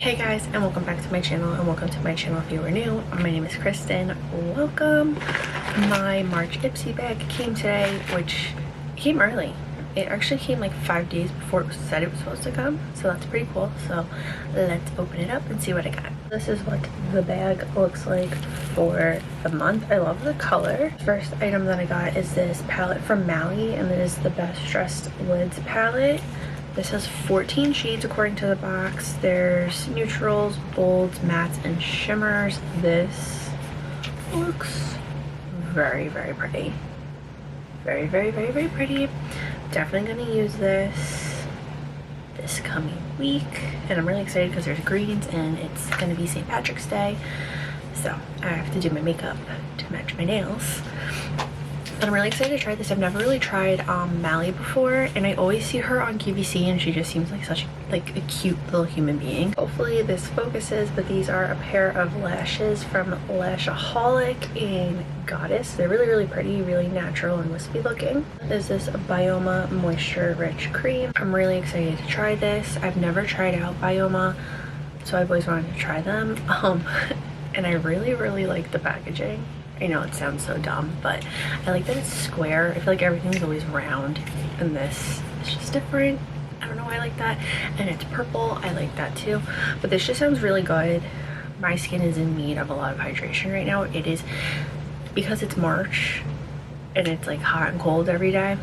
Hey guys, and welcome back to my channel, and welcome to my channel if you are new. My name is Kristen. Welcome. My March Ipsy bag came today, which came early. It actually came like 5 days before it was said it was supposed to come, so that's pretty cool. So let's open it up and see what I got. This is what the bag looks like for the month. I love the color. First item that I got is this palette from Mally, and it is the Best Dressed Lids palette. This has 14 shades according to the box. There's neutrals, bolds, mattes, and shimmers. This looks very, very pretty. Very, very, very, very pretty. Definitely gonna use this coming week. And I'm really excited because there's greens and it's gonna be St. Patrick's Day. So I have to do my makeup to match my nails. But I'm really excited to try this. I've never really tried Mally before, and I always see her on QVC, and she just seems like such a cute little human being. Hopefully this focuses, but these are a pair of lashes from Lashaholic in Goddess. They're really, really pretty, really natural and wispy looking. This is a Bioma Moisture Rich Cream. I'm really excited to try this. I've never tried out Bioma, so I've always wanted to try them. And I really, really like the packaging. I know it sounds so dumb, but I like that it's square. I feel like everything's always round, and this is just different. I don't know why I like that. And it's purple. I like that too. But this just sounds really good. My skin is in need of a lot of hydration right now. It is because it's March and it's like hot and cold every day,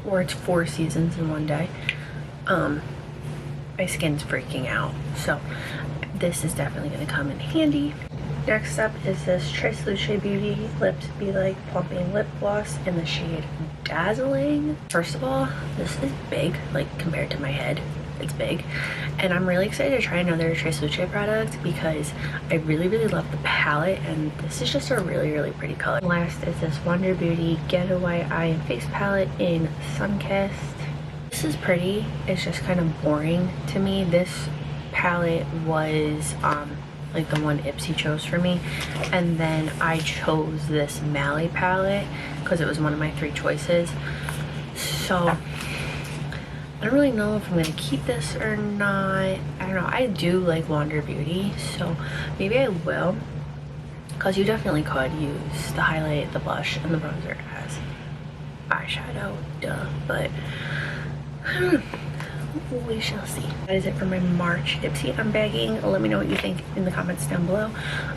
or it's 4 seasons in one day. My skin's freaking out. So this is definitely going to come in handy. Next up is this Triceluce Beauty Lips Be Like Plumping Lip Gloss in the shade Dazzling. First of all, this is big, like compared to my head. It's big. And I'm really excited to try another Triceluce product because I really, really love the palette, and this is just a really, really pretty color. Last is this Wonder Beauty Getaway Eye and Face Palette in Sunkissed. This is pretty. It's just kind of boring to me. This palette was like the one Ipsy chose for me, and then I chose this Mally palette because it was one of my 3 choices. So I don't really know if I'm gonna keep this or not. I don't know. I do like Wander Beauty, so maybe I will, because you definitely could use the highlight, the blush, and the bronzer as eyeshadow, duh. But I don't know. We shall see. That is it for my March Ipsy unbagging. Let me know what you think in the comments down below.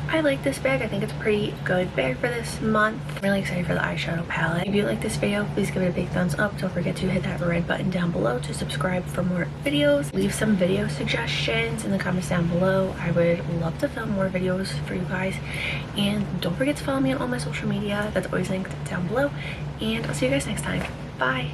I like this bag. I think it's a pretty good bag for this month. I'm really excited for the eyeshadow palette. If you like this video, please give it a big thumbs up. Don't forget to hit that red button down below to subscribe for more videos. Leave some video suggestions in the comments down below. I would love to film more videos for you guys. And don't forget to follow me on all my social media. That's always linked down below. And I'll see you guys next time. Bye.